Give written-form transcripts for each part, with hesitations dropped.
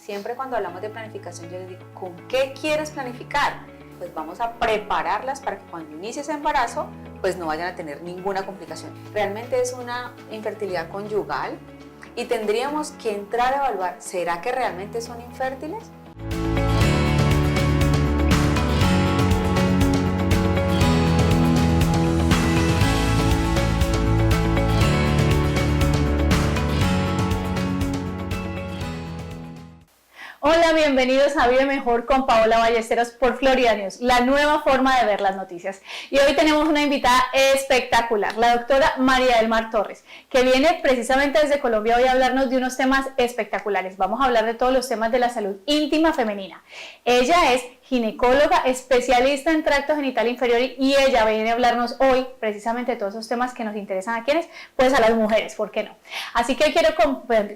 Siempre cuando hablamos de planificación yo les digo, ¿con qué quieres planificar? Pues vamos a prepararlas para que cuando inicie ese embarazo, pues no vayan a tener ninguna complicación. Realmente es una infertilidad conyugal y tendríamos que entrar a evaluar, ¿será que realmente son infértiles? Hola, bienvenidos a Vive Mejor con Paola Ballesteros por Florida News, la nueva forma de ver las noticias. Y hoy tenemos una invitada espectacular, la doctora María del Mar Torres, que viene precisamente desde Colombia hoy a hablarnos de unos temas espectaculares. Vamos a hablar de todos los temas de la salud íntima femenina. Ella es ginecóloga, especialista en tracto genital inferior y ella viene a hablarnos hoy precisamente de todos esos temas que nos interesan a quienes, pues a las mujeres, ¿por qué no? Así que quiero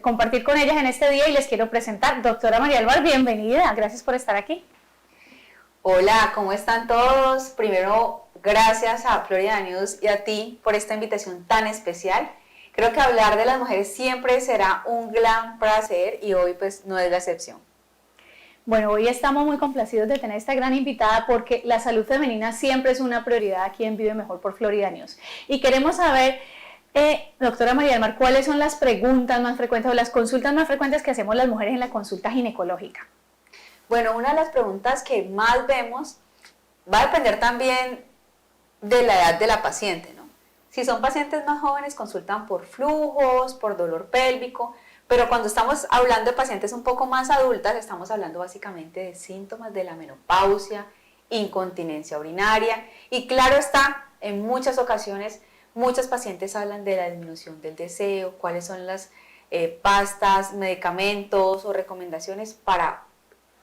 compartir con ellas en este día y les quiero presentar, doctora María del Mar, bienvenida, gracias por estar aquí. Hola, ¿cómo están todos? Primero, gracias a Florida News y a ti por esta invitación tan especial. Creo que hablar de las mujeres siempre será un gran placer y hoy pues no es la excepción. Bueno, hoy estamos muy complacidos de tener esta gran invitada porque la salud femenina siempre es una prioridad aquí en Vive Mejor por Florida News. Y queremos saber, doctora María del Mar, ¿cuáles son las preguntas más frecuentes o las consultas más frecuentes que hacemos las mujeres en la consulta ginecológica? Bueno, una de las preguntas que más vemos va a depender también de la edad de la paciente, ¿no? Si son pacientes más jóvenes, consultan por flujos, por dolor pélvico, pero cuando estamos hablando de pacientes un poco más adultas, estamos hablando básicamente de síntomas de la menopausia, incontinencia urinaria y claro está, en muchas ocasiones, muchas pacientes hablan de la disminución del deseo, cuáles son las pastas, medicamentos o recomendaciones para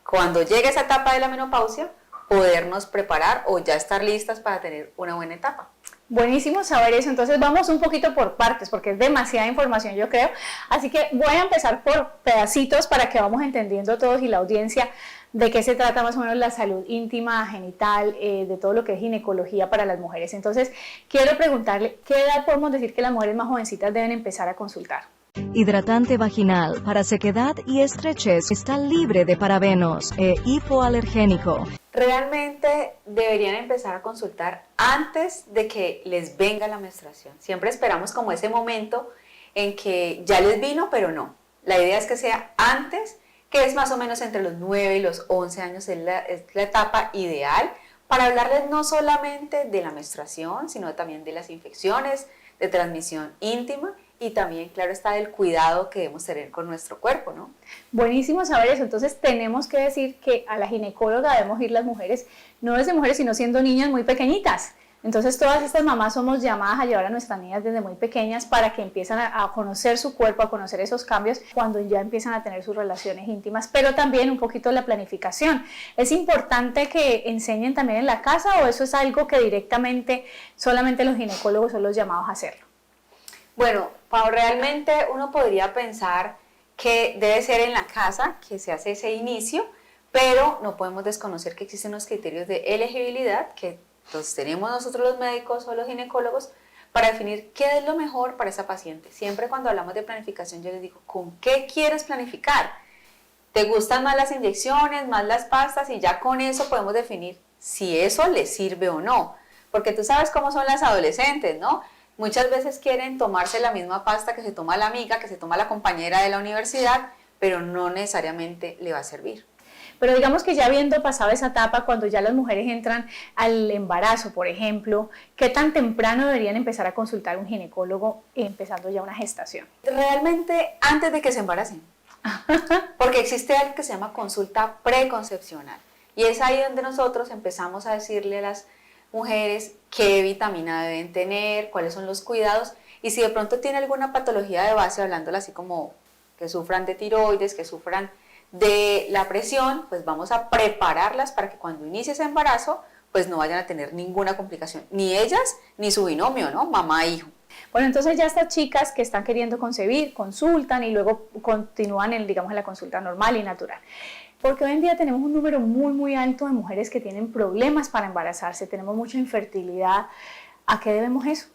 cuando llegue esa etapa de la menopausia, podernos preparar o ya estar listas para tener una buena etapa. Buenísimo saber eso, entonces vamos un poquito por partes porque es demasiada información yo creo, así que voy a empezar por pedacitos para que vamos entendiendo todos y la audiencia de qué se trata más o menos la salud íntima, genital, de todo lo que es ginecología para las mujeres. Entonces quiero preguntarle, ¿qué edad podemos decir que las mujeres más jovencitas deben empezar a consultar? Hidratante vaginal para sequedad y estrechez, está libre de parabenos e hipoalergénico. Realmente deberían empezar a consultar antes de que les venga la menstruación. Siempre esperamos como ese momento en que ya les vino, pero no. La idea es que sea antes, que es más o menos entre los 9 y los 11 años, es la etapa ideal para hablarles no solamente de la menstruación, sino también de las infecciones de transmisión íntima y también, claro está, del cuidado que debemos tener con nuestro cuerpo, ¿no? Buenísimo saber eso. Entonces tenemos que decir que a la ginecóloga debemos ir las mujeres, no desde mujeres, sino siendo niñas muy pequeñitas. Entonces todas estas mamás somos llamadas a llevar a nuestras niñas desde muy pequeñas para que empiezan a conocer su cuerpo, a conocer esos cambios cuando ya empiezan a tener sus relaciones íntimas, pero también un poquito la planificación. ¿Es importante que enseñen también en la casa o eso es algo que directamente solamente los ginecólogos son los llamados a hacerlo? Bueno, Pau, realmente uno podría pensar que debe ser en la casa que se hace ese inicio, pero no podemos desconocer que existen unos criterios de elegibilidad que los tenemos nosotros los médicos o los ginecólogos para definir qué es lo mejor para esa paciente. Siempre cuando hablamos de planificación yo les digo, ¿con qué quieres planificar? ¿Te gustan más las inyecciones, más las pastas? Y ya con eso podemos definir si eso les sirve o no. Porque tú sabes cómo son las adolescentes, ¿no? Muchas veces quieren tomarse la misma pasta que se toma la amiga, que se toma la compañera de la universidad, pero no necesariamente le va a servir. Pero digamos que ya habiendo pasado esa etapa, cuando ya las mujeres entran al embarazo, por ejemplo, ¿qué tan temprano deberían empezar a consultar a un ginecólogo empezando ya una gestación? Realmente antes de que se embaracen, porque existe algo que se llama consulta preconcepcional y es ahí donde nosotros empezamos a decirle a las mujeres qué vitamina deben tener, cuáles son los cuidados y si de pronto tiene alguna patología de base, hablándola así como que sufran de tiroides, que sufran de la presión, pues vamos a prepararlas para que cuando inicie ese embarazo, pues no vayan a tener ninguna complicación, ni ellas ni su binomio, ¿no? Mamá e hijo. Bueno, entonces ya estas chicas que están queriendo concebir, consultan y luego continúan en, digamos, en la consulta normal y natural. Porque hoy en día tenemos un número muy alto de mujeres que tienen problemas para embarazarse, tenemos mucha infertilidad. ¿A qué debemos eso?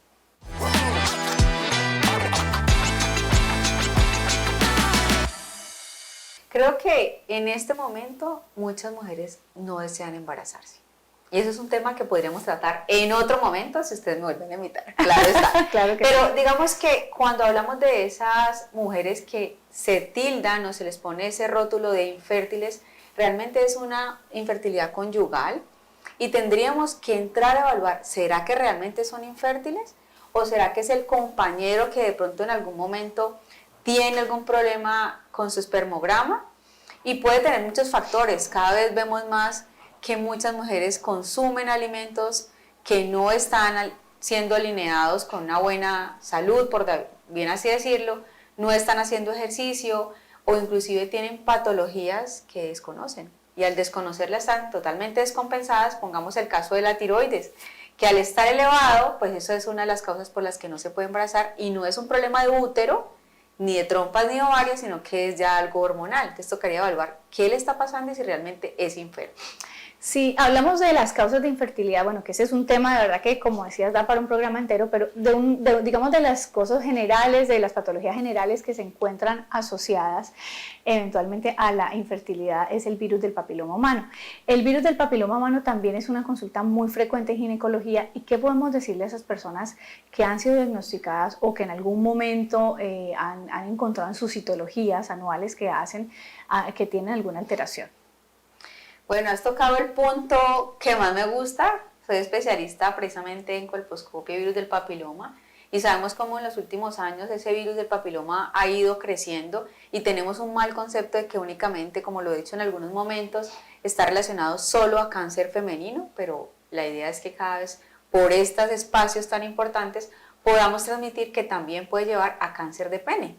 Creo que en este momento muchas mujeres no desean embarazarse. Y eso es un tema que podríamos tratar en otro momento si ustedes me vuelven a invitar. Claro está. Claro que Pero sí. digamos que cuando hablamos de esas mujeres que se tildan o se les pone ese rótulo de infértiles, realmente es una infertilidad conyugal y tendríamos que entrar a evaluar, ¿será que realmente son infértiles? ¿O será que es el compañero que de pronto en algún momento tiene algún problema con su espermograma? Y puede tener muchos factores. Cada vez vemos más que muchas mujeres consumen alimentos que no están siendo alineados con una buena salud, por bien así decirlo, no están haciendo ejercicio o inclusive tienen patologías que desconocen. Y al desconocerlas están totalmente descompensadas. Pongamos el caso de la tiroides, que al estar elevado, pues eso es una de las causas por las que no se puede embarazar y no es un problema de útero, ni de trompas ni ovarios, sino que es ya algo hormonal. Entonces tocaría evaluar qué le está pasando y si realmente es infértil. Sí, hablamos de las causas de infertilidad, bueno, que ese es un tema de verdad que, como decías, da para un programa entero, pero digamos de las cosas generales, de las patologías generales que se encuentran asociadas eventualmente a la infertilidad es el virus del papiloma humano. El virus del papiloma humano también es una consulta muy frecuente en ginecología. ¿Y qué podemos decirle a esas personas que han sido diagnosticadas o que en algún momento han encontrado en sus citologías anuales que hacen que tienen alguna alteración? Bueno, has tocado el punto que más me gusta. Soy especialista precisamente en colposcopia y virus del papiloma y sabemos cómo en los últimos años ese virus del papiloma ha ido creciendo y tenemos un mal concepto de que únicamente, como lo he dicho en algunos momentos, está relacionado solo a cáncer femenino, pero la idea es que cada vez por estos espacios tan importantes podamos transmitir que también puede llevar a cáncer de pene.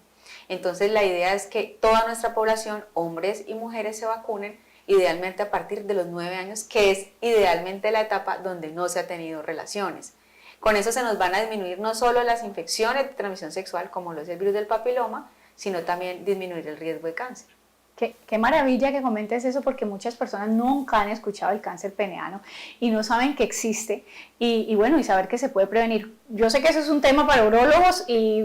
Entonces la idea es que toda nuestra población, hombres y mujeres, se vacunen idealmente a partir de los 9 años, que es idealmente la etapa donde no se ha tenido relaciones. Con eso se nos van a disminuir no solo las infecciones de transmisión sexual, como lo es el virus del papiloma, sino también disminuir el riesgo de cáncer. Qué maravilla que comentes eso, porque muchas personas nunca han escuchado el cáncer peneano y no saben que existe y bueno, y saber que se puede prevenir. Yo sé que eso es un tema para urólogos y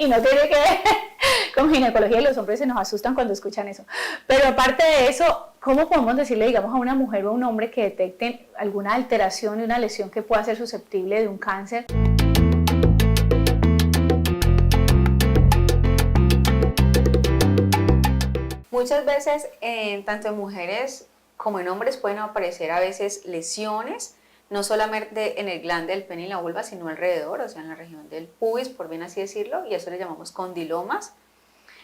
no tiene que ver con ginecología, y los hombres se nos asustan cuando escuchan eso. Pero aparte de eso, ¿cómo podemos decirle, digamos, a una mujer o a un hombre que detecten alguna alteración y una lesión que pueda ser susceptible de un cáncer? Muchas veces, tanto en mujeres como en hombres, pueden aparecer a veces lesiones, no solamente en el glande del pene y la vulva, sino alrededor, o sea, en la región del pubis, por bien así decirlo, y eso le llamamos condilomas.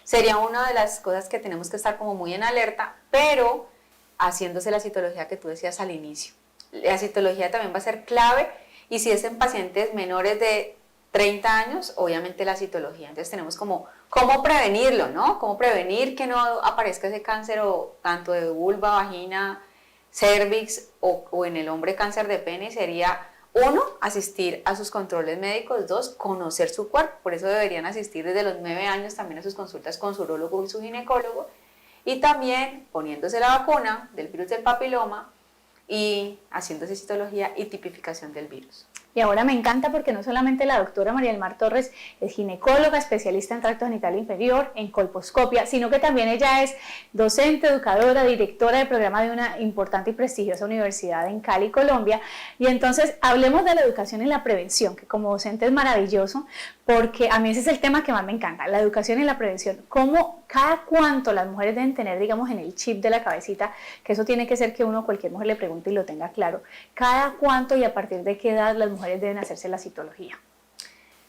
Sería una de las cosas que tenemos que estar como muy en alerta, pero haciéndose la citología que tú decías al inicio. La citología también va a ser clave, y si es en pacientes menores de 30 años, obviamente la citología. Entonces tenemos como cómo prevenirlo, ¿no? Cómo prevenir que no aparezca ese cáncer o tanto de vulva, vagina, cervix o en el hombre cáncer de pene. Sería 1, asistir a sus controles médicos. 2, conocer su cuerpo. Por eso deberían asistir desde los 9 años también a sus consultas con su urólogo y su ginecólogo. Y también poniéndose la vacuna del virus del papiloma y haciéndose citología y tipificación del virus. Y ahora me encanta porque no solamente la doctora María del Mar Torres es ginecóloga, especialista en tracto genital inferior, en colposcopia, sino que también ella es docente, educadora, directora del programa de una importante y prestigiosa universidad en Cali, Colombia. Y entonces hablemos de la educación y la prevención, que como docente es maravilloso, porque a mí ese es el tema que más me encanta, la educación y la prevención. ¿Cómo, cada cuánto las mujeres deben tener, digamos, en el chip de la cabecita, que eso tiene que ser que uno, cualquier mujer le pregunte y lo tenga claro, cada cuánto y a partir de qué edad las mujeres deben hacerse la citología?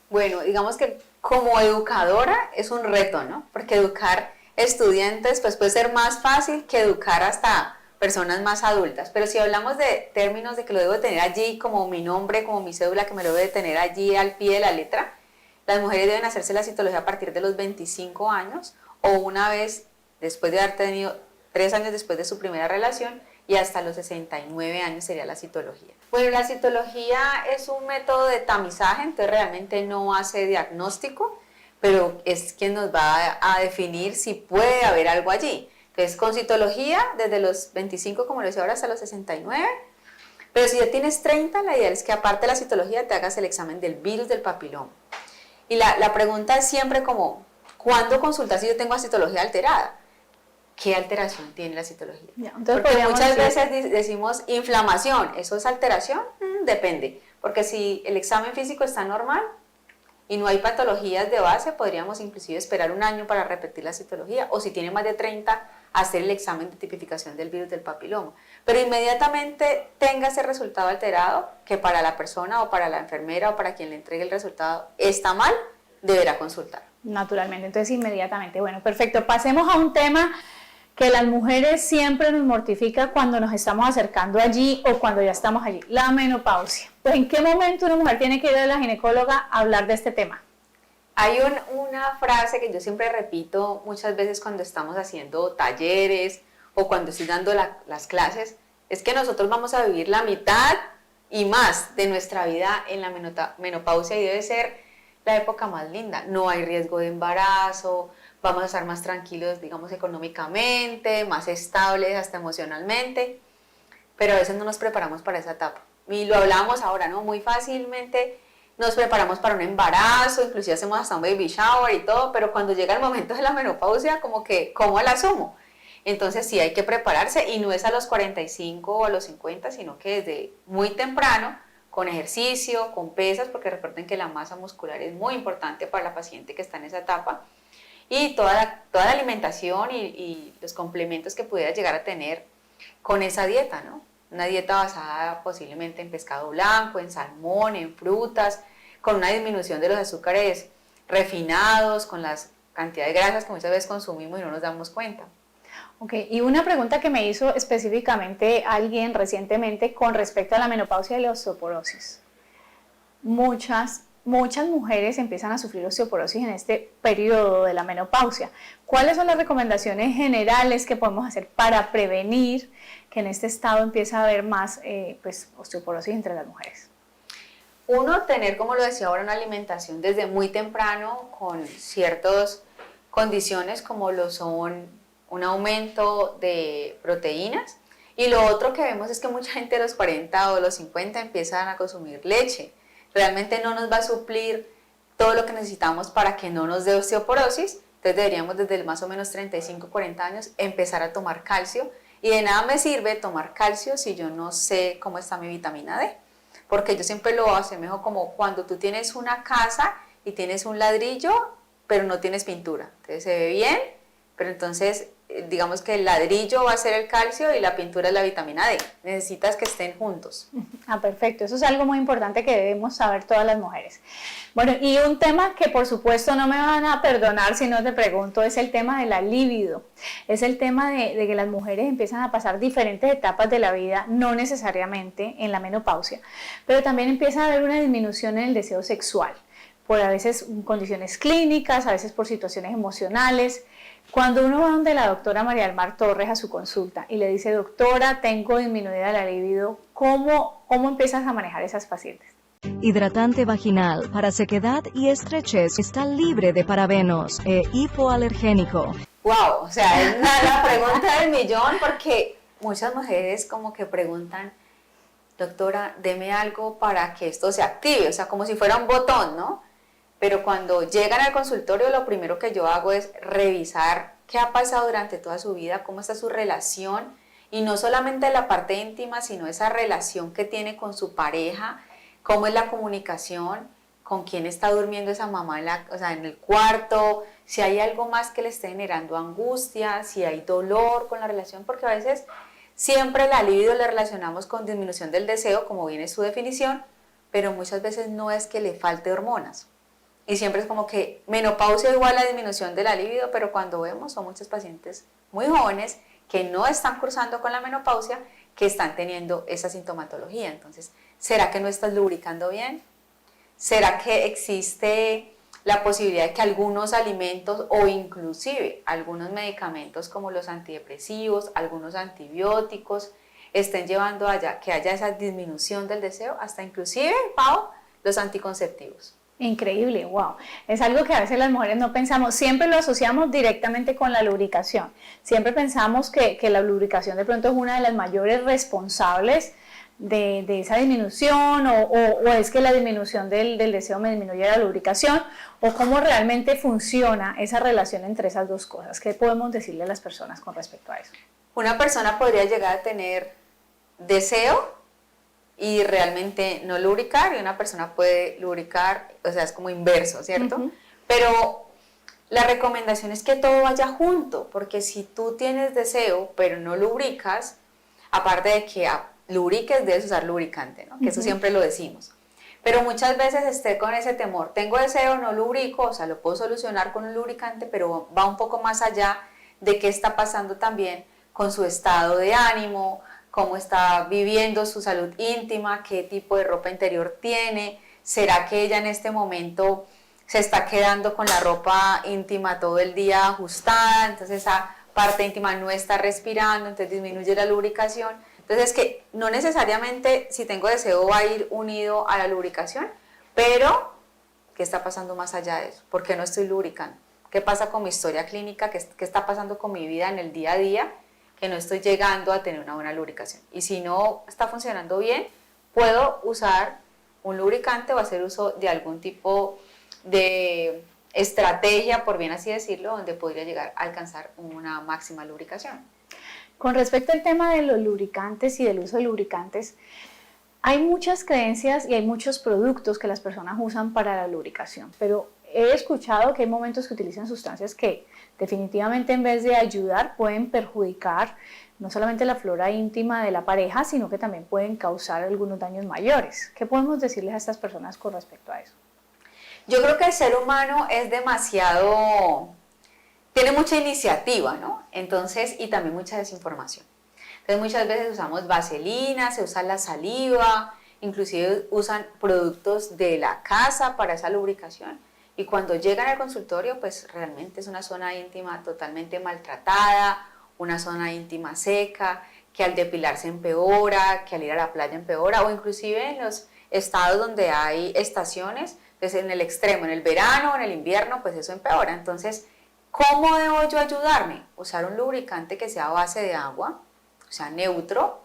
Bueno, digamos que como educadora es un reto, ¿no? Porque educar estudiantes pues puede ser más fácil que educar hasta personas más adultas. Pero si hablamos de términos de que lo debo de tener allí como mi nombre, como mi cédula, que me lo debo de tener allí al pie de la letra, las mujeres deben hacerse la citología a partir de los 25 años o una vez después de haber tenido 3 años después de su primera relación y hasta los 69 años sería la citología. Bueno, la citología es un método de tamizaje, entonces realmente no hace diagnóstico, pero es quien nos va a definir si puede haber algo allí. Entonces, con citología, desde los 25, como lo decía ahora, hasta los 69, pero si ya tienes 30, la idea es que aparte de la citología te hagas el examen del virus del papiloma. Y la pregunta es siempre como, ¿cuándo consultar si yo tengo citología alterada? qué alteración tiene la citología. Ya, entonces porque muchas decir... veces decimos inflamación, ¿eso es alteración? Depende, porque si el examen físico está normal y no hay patologías de base, podríamos inclusive esperar un año para repetir la citología, o si tiene más de 30, hacer el examen de tipificación del virus del papiloma. Pero inmediatamente tenga ese resultado alterado, que para la persona o para la enfermera o para quien le entregue el resultado está mal, deberá consultar. Naturalmente, entonces inmediatamente. Bueno, perfecto. Pasemos a un tema que las mujeres siempre nos mortifica cuando nos estamos acercando allí o cuando ya estamos allí, la menopausia. Pues, ¿en qué momento una mujer tiene que ir a la ginecóloga a hablar de este tema? Hay una frase que yo siempre repito muchas veces cuando estamos haciendo talleres o cuando estoy dando las clases, es que nosotros vamos a vivir la mitad y más de nuestra vida en la menopausia y debe ser la época más linda. No hay riesgo de embarazo, vamos a estar más tranquilos, digamos, económicamente, más estables hasta emocionalmente, pero a veces no nos preparamos para esa etapa. Y lo hablábamos ahora, ¿no? Muy fácilmente nos preparamos para un embarazo, inclusive hacemos hasta un baby shower y todo, pero cuando llega el momento de la menopausia, como que, ¿cómo la asumo? Entonces sí hay que prepararse, y no es a los 45 o a los 50, sino que desde muy temprano, con ejercicio, con pesas, porque recuerden que la masa muscular es muy importante para la paciente que está en esa etapa, y toda la alimentación y los complementos que pudiera llegar a tener con esa dieta, ¿no? Una dieta basada posiblemente en pescado blanco, en salmón, en frutas, con una disminución de los azúcares refinados, con las cantidades de grasas que muchas veces consumimos y no nos damos cuenta. Ok, y una pregunta que me hizo específicamente alguien recientemente con respecto a la menopausia y la osteoporosis. Muchas mujeres empiezan a sufrir osteoporosis en este periodo de la menopausia. ¿Cuáles son las recomendaciones generales que podemos hacer para prevenir que en este estado empiece a haber más osteoporosis entre las mujeres? Uno, tener, como lo decía ahora, una alimentación desde muy temprano con ciertas condiciones como lo son un aumento de proteínas, y lo otro que vemos es que mucha gente de los 40 o los 50 empiezan a consumir leche. Realmente no nos va a suplir todo lo que necesitamos para que no nos dé osteoporosis, entonces deberíamos desde más o menos 35, 40 años empezar a tomar calcio, y de nada me sirve tomar calcio si yo no sé cómo está mi vitamina D, porque yo siempre lo asemejo como cuando tú tienes una casa y tienes un ladrillo pero no tienes pintura, entonces se ve bien, pero entonces digamos que el ladrillo va a ser el calcio y la pintura es la vitamina D. Necesitas que estén juntos. Ah, perfecto. Eso es algo muy importante que debemos saber todas las mujeres. Bueno, y un tema que por supuesto no me van a perdonar si no te pregunto es el tema de la libido. Es el tema de que las mujeres empiezan a pasar diferentes etapas de la vida, no necesariamente en la menopausia, pero también empieza a haber una disminución en el deseo sexual, por a veces condiciones clínicas, a veces por situaciones emocionales. Cuando uno va donde la doctora María del Mar Torres a su consulta y le dice, doctora, tengo disminuida la libido, ¿cómo empiezas a manejar esas pacientes? Hidratante vaginal para sequedad y estrechez. Está libre de parabenos e hipoalergénico. Wow, o sea, es la pregunta del millón, porque muchas mujeres como que preguntan, doctora, deme algo para que esto se active, o sea, como si fuera un botón, ¿no? Pero cuando llegan al consultorio, lo primero que yo hago es revisar qué ha pasado durante toda su vida, cómo está su relación, y no solamente la parte íntima, sino esa relación que tiene con su pareja, cómo es la comunicación, con quién está durmiendo esa mamá en el cuarto, si hay algo más que le esté generando angustia, si hay dolor con la relación, porque a veces siempre la libido la relacionamos con disminución del deseo, como viene su definición, pero muchas veces no es que le falte hormonas. Y siempre es como que menopausia igual a disminución de la libido, pero cuando vemos son muchos pacientes muy jóvenes que no están cursando con la menopausia, que están teniendo esa sintomatología. Entonces, ¿será que no estás lubricando bien? ¿Será que existe la posibilidad de que algunos alimentos o inclusive algunos medicamentos como los antidepresivos, algunos antibióticos, estén llevando a que haya esa disminución del deseo, hasta inclusive, Pau, los anticonceptivos? Increíble, wow. Es algo que a veces las mujeres no pensamos, siempre lo asociamos directamente con la lubricación. Siempre pensamos que la lubricación de pronto es una de las mayores responsables de esa disminución o es que la disminución del deseo me disminuye la lubricación o cómo realmente funciona esa relación entre esas dos cosas. ¿Qué podemos decirle a las personas con respecto a eso? Una persona podría llegar a tener deseo y realmente no lubricar, y una persona puede lubricar, o sea, es como inverso, ¿cierto? Pero la recomendación es que todo vaya junto, porque si tú tienes deseo pero no lubricas, aparte de que lubriques, debes usar lubricante, ¿no? Que eso siempre lo decimos. Pero muchas veces esté con ese temor, tengo deseo, no lubrico, o sea, lo puedo solucionar con un lubricante, pero va un poco más allá de qué está pasando también con su estado de ánimo, cómo está viviendo su salud íntima, qué tipo de ropa interior tiene, será que ella en este momento se está quedando con la ropa íntima todo el día ajustada, entonces esa parte íntima no está respirando, entonces disminuye la lubricación. Entonces, que no necesariamente si tengo deseo va a ir unido a la lubricación, pero ¿qué está pasando más allá de eso? ¿Por qué no estoy lubricando? ¿Qué pasa con mi historia clínica? ¿Qué está pasando con mi vida en el día a día? Que no estoy llegando a tener una buena lubricación. Y si no está funcionando bien, puedo usar un lubricante o hacer uso de algún tipo de estrategia, por bien así decirlo, donde podría llegar a alcanzar una máxima lubricación. Con respecto al tema de los lubricantes y del uso de lubricantes, hay muchas creencias y hay muchos productos que las personas usan para la lubricación, pero he escuchado que hay momentos que utilizan sustancias que definitivamente en vez de ayudar pueden perjudicar no solamente la flora íntima de la pareja, sino que también pueden causar algunos daños mayores. ¿Qué podemos decirles a estas personas con respecto a eso? Yo creo que el ser humano es demasiado, tiene mucha iniciativa, ¿no? Entonces, y también mucha desinformación. Entonces muchas veces usamos vaselina, se usa la saliva, inclusive usan productos de la casa para esa lubricación. Y cuando llegan al consultorio, pues realmente es una zona íntima totalmente maltratada, una zona íntima seca, que al depilarse empeora, que al ir a la playa empeora, o inclusive en los estados donde hay estaciones, pues en el extremo, en el verano o en el invierno, pues eso empeora. Entonces, ¿cómo debo yo ayudarme? Usar un lubricante que sea a base de agua, o sea, neutro,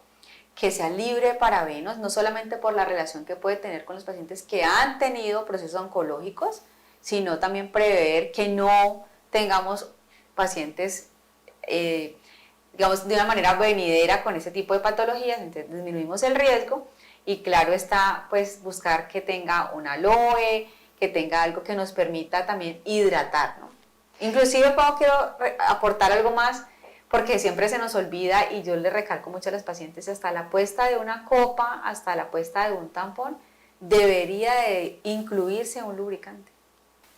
que sea libre de parabenos, no solamente por la relación que puede tener con los pacientes que han tenido procesos oncológicos, sino también prever que no tengamos pacientes, digamos, de una manera venidera con ese tipo de patologías, entonces disminuimos el riesgo y claro está, pues buscar que tenga un aloe, que tenga algo que nos permita también hidratar, ¿no? Inclusive quiero aportar algo más, porque siempre se nos olvida y yo le recalco mucho a los pacientes, hasta la puesta de una copa, hasta la puesta de un tampón, debería de incluirse un lubricante.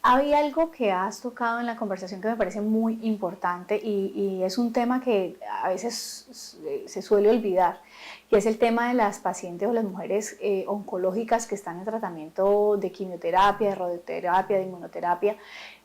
Hay algo que has tocado en la conversación que me parece muy importante y es un tema que a veces se suele olvidar, y es el tema de las pacientes o las mujeres oncológicas que están en tratamiento de quimioterapia, de radioterapia, de inmunoterapia,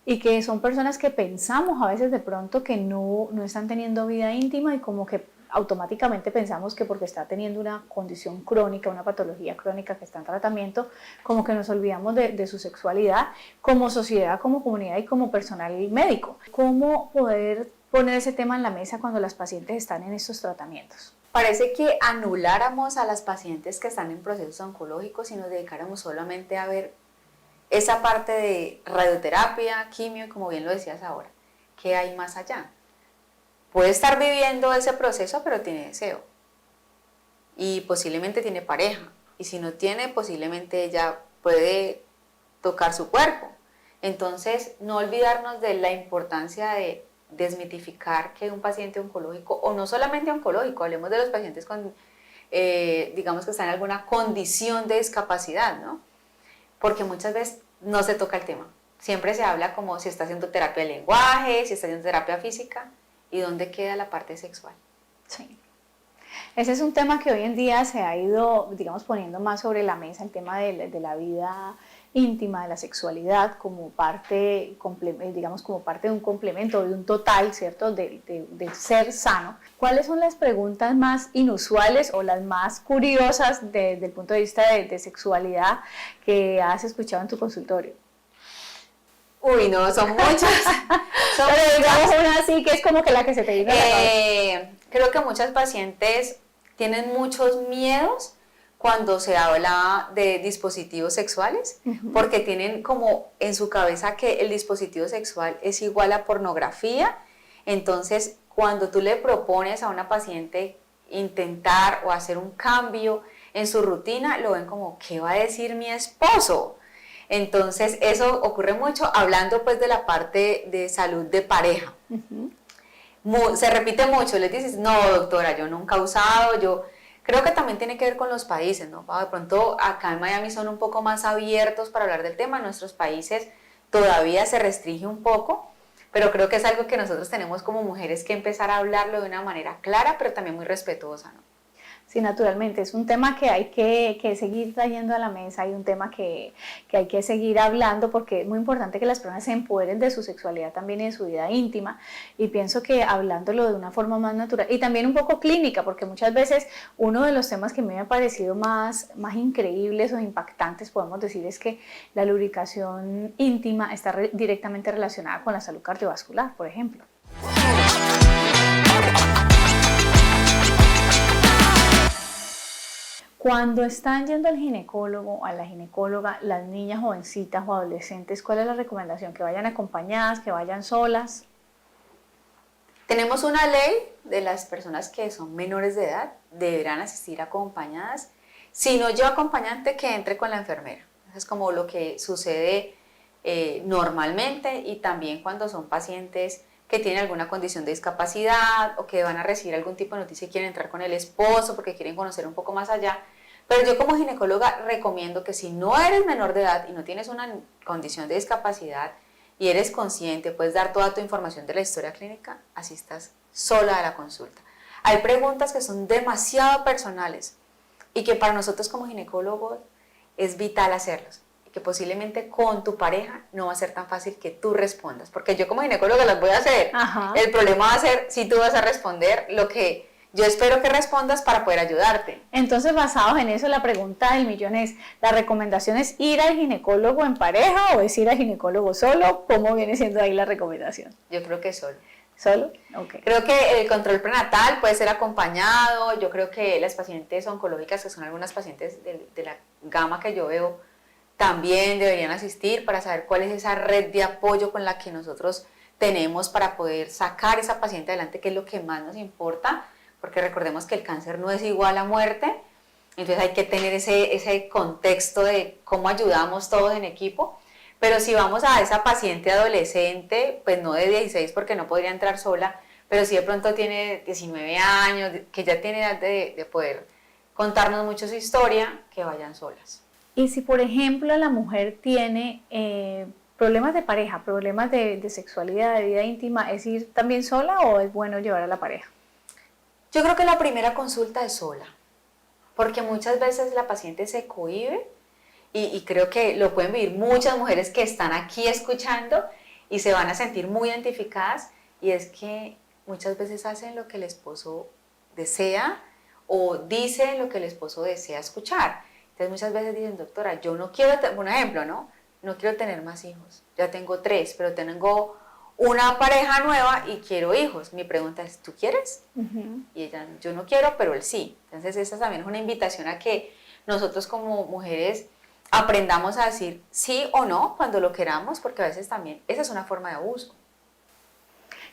y que son personas que pensamos a veces de pronto que no están teniendo vida íntima y como que automáticamente pensamos que porque está teniendo una condición crónica, una patología crónica que está en tratamiento, como que nos olvidamos de su sexualidad como sociedad, como comunidad y como personal médico. ¿Cómo poder poner ese tema en la mesa cuando las pacientes están en estos tratamientos? Parece que anuláramos a las pacientes que están en procesos oncológicos y nos dedicáramos solamente a ver esa parte de radioterapia, quimio, como bien lo decías ahora. ¿Qué hay más allá? Puede estar viviendo ese proceso, pero tiene deseo. Y posiblemente tiene pareja. Y si no tiene, posiblemente ella puede tocar su cuerpo. Entonces, no olvidarnos de la importancia de desmitificar que un paciente oncológico, o no solamente oncológico, hablemos de los pacientes con, digamos que están en alguna condición de discapacidad, ¿no? Porque muchas veces no se toca el tema. Siempre se habla como si está haciendo terapia de lenguaje, si está haciendo terapia física. ¿Y dónde queda la parte sexual? Sí. Ese es un tema que hoy en día se ha ido, digamos, poniendo más sobre la mesa, el tema de la vida íntima, de la sexualidad, como parte, digamos, como parte de un complemento, de un total, ¿cierto?, del ser sano. ¿Cuáles son las preguntas más inusuales o las más curiosas desde el punto de vista de sexualidad que has escuchado en tu consultorio? Uy, no, son muchas. Pero digamos una así que es como que la que se te viene a la cabeza. Creo que muchas pacientes tienen muchos miedos cuando se habla de dispositivos sexuales, porque tienen como en su cabeza que el dispositivo sexual es igual a pornografía. Entonces, cuando tú le propones a una paciente intentar o hacer un cambio en su rutina, lo ven como, ¿qué va a decir mi esposo? Entonces, eso ocurre mucho hablando pues de la parte de salud de pareja. Se repite mucho, les dices, no doctora, yo nunca he usado, yo creo que también tiene que ver con los países, ¿no? De pronto acá en Miami son un poco más abiertos para hablar del tema, en nuestros países todavía se restringe un poco, pero creo que es algo que nosotros tenemos como mujeres que empezar a hablarlo de una manera clara, pero también muy respetuosa, ¿no? Sí, naturalmente, es un tema que hay que seguir trayendo a la mesa, hay un tema que hay que seguir hablando porque es muy importante que las personas se empoderen de su sexualidad también y de su vida íntima, y pienso que hablándolo de una forma más natural y también un poco clínica, porque muchas veces uno de los temas que a mí me ha parecido más increíbles o impactantes, podemos decir, es que la lubricación íntima está directamente relacionada con la salud cardiovascular, por ejemplo. Cuando están yendo al ginecólogo o a la ginecóloga, las niñas jovencitas o adolescentes, ¿cuál es la recomendación? ¿Que vayan acompañadas, que vayan solas? Tenemos una ley de las personas que son menores de edad, deberán asistir acompañadas. Si no lleva acompañante, que entre con la enfermera. Eso es como lo que sucede normalmente, y también cuando son pacientes que tienen alguna condición de discapacidad o que van a recibir algún tipo de noticia y quieren entrar con el esposo porque quieren conocer un poco más allá. Pero yo como ginecóloga recomiendo que si no eres menor de edad y no tienes una condición de discapacidad y eres consciente, puedes dar toda tu información de la historia clínica, asistas sola a la consulta. Hay preguntas que son demasiado personales y que para nosotros como ginecólogos es vital hacerlos, que posiblemente con tu pareja no va a ser tan fácil que tú respondas, porque yo como ginecóloga las voy a hacer. Ajá. El problema va a ser si tú vas a responder lo que yo espero que respondas para poder ayudarte. Entonces, basados en eso, la pregunta del millón es, ¿la recomendación es ir al ginecólogo en pareja o es ir al ginecólogo solo? ¿Cómo viene siendo ahí la recomendación? Yo creo que solo. ¿Solo? Ok. Creo que el control prenatal puede ser acompañado. Yo creo que las pacientes oncológicas, que son algunas pacientes de la gama que yo veo, también deberían asistir para saber cuál es esa red de apoyo con la que nosotros tenemos para poder sacar a esa paciente adelante, que es lo que más nos importa, porque recordemos que el cáncer no es igual a muerte, entonces hay que tener ese contexto de cómo ayudamos todos en equipo. Pero si vamos a esa paciente adolescente, pues no de 16 porque no podría entrar sola, pero si de pronto tiene 19 años, que ya tiene edad de poder contarnos mucho su historia, que vayan solas. Y si, por ejemplo, la mujer tiene problemas de pareja, problemas de sexualidad, de vida íntima, ¿es ir también sola o es bueno llevar a la pareja? Yo creo que la primera consulta es sola, porque muchas veces la paciente se cohíbe y creo que lo pueden vivir muchas mujeres que están aquí escuchando y se van a sentir muy identificadas, y es que muchas veces hacen lo que el esposo desea o dicen lo que el esposo desea escuchar. Entonces muchas veces dicen, doctora, yo no quiero, un ejemplo, ¿no? No quiero tener más hijos, ya tengo 3, pero tengo una pareja nueva y quiero hijos. Mi pregunta es, ¿tú quieres? Y ella, yo no quiero, pero él sí. Entonces esa también es una invitación a que nosotros como mujeres aprendamos a decir sí o no cuando lo queramos, porque a veces también esa es una forma de abuso.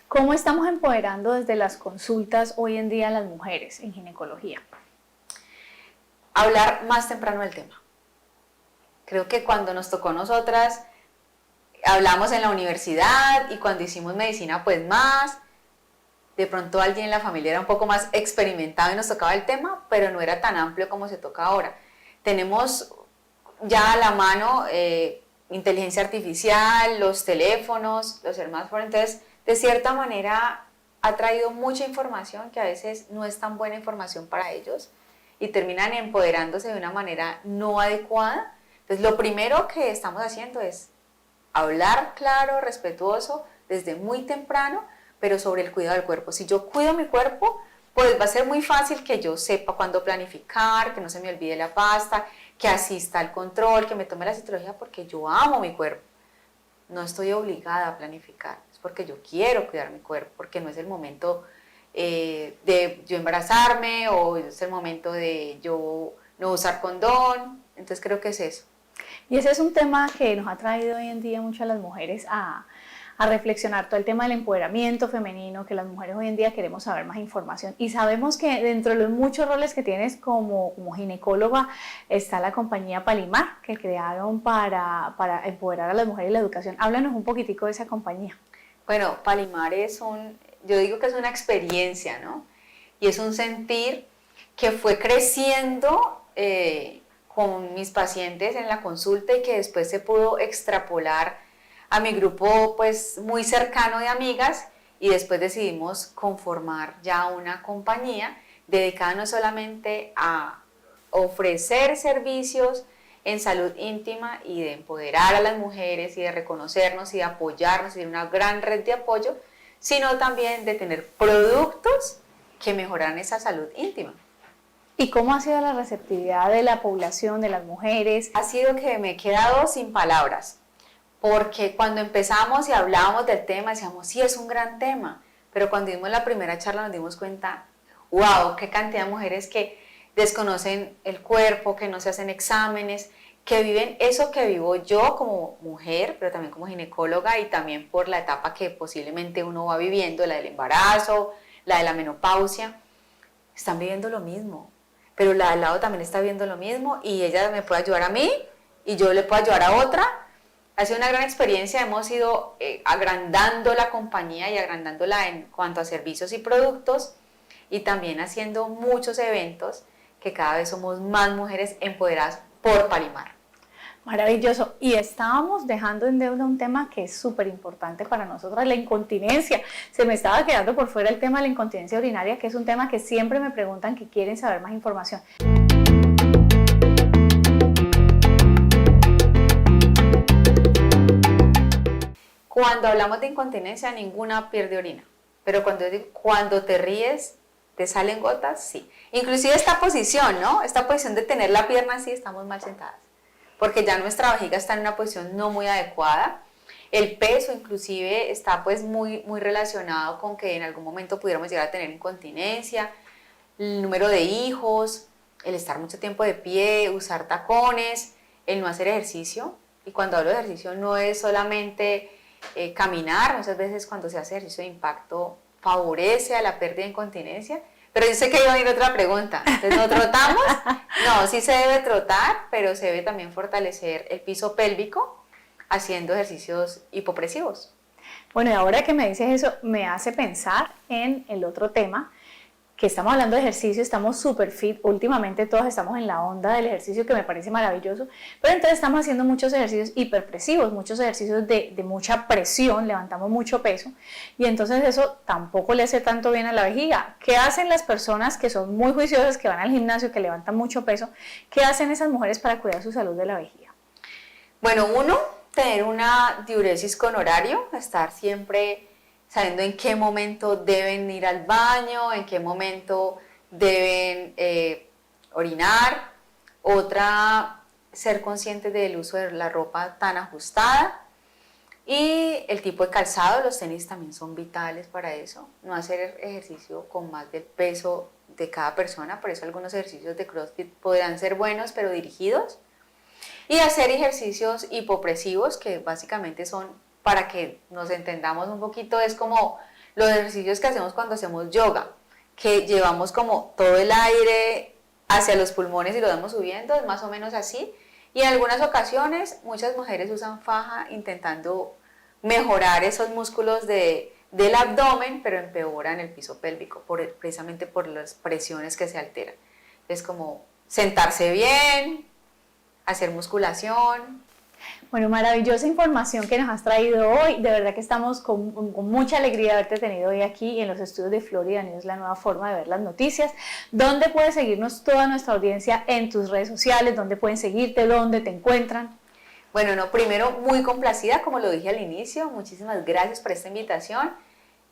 ¿Cómo estamos empoderando desde las consultas hoy en día a las mujeres en ginecología? Hablar más temprano del tema. Creo que cuando nos tocó a nosotras, hablamos en la universidad, y cuando hicimos medicina pues más, de pronto alguien en la familia era un poco más experimentado y nos tocaba el tema, pero no era tan amplio como se toca ahora. Tenemos ya a la mano inteligencia artificial, los teléfonos, los smartphones, entonces de cierta manera ha traído mucha información que a veces no es tan buena información para ellos y terminan empoderándose de una manera no adecuada. Entonces lo primero que estamos haciendo es hablar claro, respetuoso, desde muy temprano, pero sobre el cuidado del cuerpo. Si yo cuido mi cuerpo, pues va a ser muy fácil que yo sepa cuándo planificar, que no se me olvide la pasta, que asista al control, que me tome la citología, porque yo amo mi cuerpo. No estoy obligada a planificar, es porque yo quiero cuidar mi cuerpo, porque no es el momento de yo embarazarme o es el momento de yo no usar condón, entonces creo que es eso. Y ese es un tema que nos ha traído hoy en día mucho a las mujeres a reflexionar, todo el tema del empoderamiento femenino, que las mujeres hoy en día queremos saber más información. Y sabemos que dentro de los muchos roles que tienes como ginecóloga está la compañía Palimar, que crearon para empoderar a las mujeres y la educación. Háblanos un poquitico de esa compañía. Bueno, Palimar yo digo que es una experiencia, ¿no? Y es un sentir que fue creciendo con mis pacientes en la consulta y que después se pudo extrapolar a mi grupo pues muy cercano de amigas, y después decidimos conformar ya una compañía dedicada no solamente a ofrecer servicios en salud íntima y de empoderar a las mujeres y de reconocernos y de apoyarnos y de una gran red de apoyo, sino también de tener productos que mejoran esa salud íntima. ¿Y cómo ha sido la receptividad de la población, de las mujeres? Ha sido que me he quedado sin palabras, porque cuando empezamos y hablábamos del tema decíamos, sí, es un gran tema, pero cuando dimos la primera charla nos dimos cuenta, wow, qué cantidad de mujeres que desconocen el cuerpo, que no se hacen exámenes, que viven eso que vivo yo como mujer, pero también como ginecóloga, y también por la etapa que posiblemente uno va viviendo, la del embarazo, la de la menopausia, están viviendo lo mismo, pero la de al lado también está viviendo lo mismo, y ella me puede ayudar a mí y yo le puedo ayudar a otra. Ha sido una gran experiencia, hemos ido agrandando la compañía y agrandándola en cuanto a servicios y productos, y también haciendo muchos eventos que cada vez somos más mujeres empoderadas por Palimar. Maravilloso. Y estábamos dejando en deuda un tema que es súper importante para nosotras, la incontinencia. Se me estaba quedando por fuera el tema de la incontinencia urinaria, que es un tema que siempre me preguntan, que quieren saber más información. Cuando hablamos de incontinencia, ninguna pierde orina, pero cuando te ríes, ¿te salen gotas? Sí. Inclusive esta posición, ¿no? Esta posición de tener la pierna así, estamos mal sentadas, porque ya nuestra vejiga está en una posición no muy adecuada. El peso inclusive está pues muy relacionado con que en algún momento pudiéramos llegar a tener incontinencia, el número de hijos, el estar mucho tiempo de pie, usar tacones, el no hacer ejercicio. Y cuando hablo de ejercicio no es solamente caminar, muchas veces cuando se hace ejercicio de impacto favorece a la pérdida de incontinencia. Pero yo sé que iba a ir otra pregunta. Entonces, ¿no trotamos? No, sí se debe trotar, pero se debe también fortalecer el piso pélvico haciendo ejercicios hipopresivos. Bueno, y ahora que me dices eso, me hace pensar en el otro tema, que estamos hablando de ejercicio, estamos súper fit, últimamente todos estamos en la onda del ejercicio, que me parece maravilloso, pero entonces estamos haciendo muchos ejercicios hiperpresivos, muchos ejercicios de mucha presión, levantamos mucho peso, y entonces eso tampoco le hace tanto bien a la vejiga. ¿Qué hacen las personas que son muy juiciosas, que van al gimnasio, que levantan mucho peso? ¿Qué hacen esas mujeres para cuidar su salud de la vejiga? Bueno, uno, tener una diuresis con horario, estar siempre sabiendo en qué momento deben ir al baño, en qué momento deben orinar. Otra, ser conscientes del uso de la ropa tan ajustada y el tipo de calzado. Los tenis también son vitales para eso. No hacer ejercicio con más del peso de cada persona, por eso algunos ejercicios de CrossFit podrán ser buenos pero dirigidos. Y hacer ejercicios hipopresivos, que básicamente son, para que nos entendamos un poquito, es como los ejercicios que hacemos cuando hacemos yoga, que llevamos como todo el aire hacia los pulmones y lo vamos subiendo, es más o menos así. Y en algunas ocasiones muchas mujeres usan faja intentando mejorar esos músculos del abdomen, pero empeoran el piso pélvico precisamente por las presiones que se alteran. Es como sentarse bien, hacer musculación. Bueno, maravillosa información que nos has traído hoy. De verdad que estamos con mucha alegría de haberte tenido hoy aquí en los estudios de Florida News, la nueva forma de ver las noticias. ¿Dónde puede seguirnos toda nuestra audiencia en tus redes sociales? ¿Dónde pueden seguirte? ¿Dónde te encuentran? Bueno, no, primero muy complacida, como lo dije al inicio. Muchísimas gracias por esta invitación.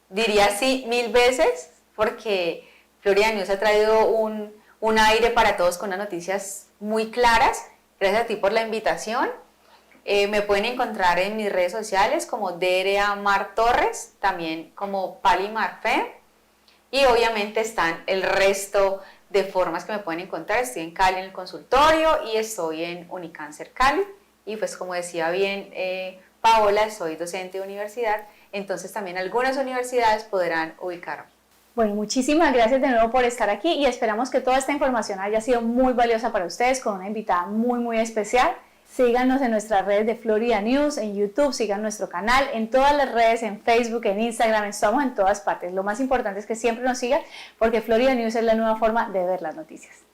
Diría sí 1000 veces, porque Florida News ha traído un aire para todos con unas noticias muy claras. Gracias a ti por la invitación. Me pueden encontrar en mis redes sociales como DRA Mar Torres, también como Palimar Fem, Y obviamente están el resto de formas que me pueden encontrar. Estoy en Cali en el consultorio y estoy en Unicáncer Cali. Y pues como decía bien Paola, soy docente de universidad, entonces también algunas universidades podrán ubicarme. Bueno, muchísimas gracias de nuevo por estar aquí y esperamos que toda esta información haya sido muy valiosa para ustedes con una invitada muy especial. Síganos en nuestras redes de Florida News, en YouTube, sigan nuestro canal, en todas las redes, en Facebook, en Instagram, estamos en todas partes. Lo más importante es que siempre nos sigan porque Florida News es la nueva forma de ver las noticias.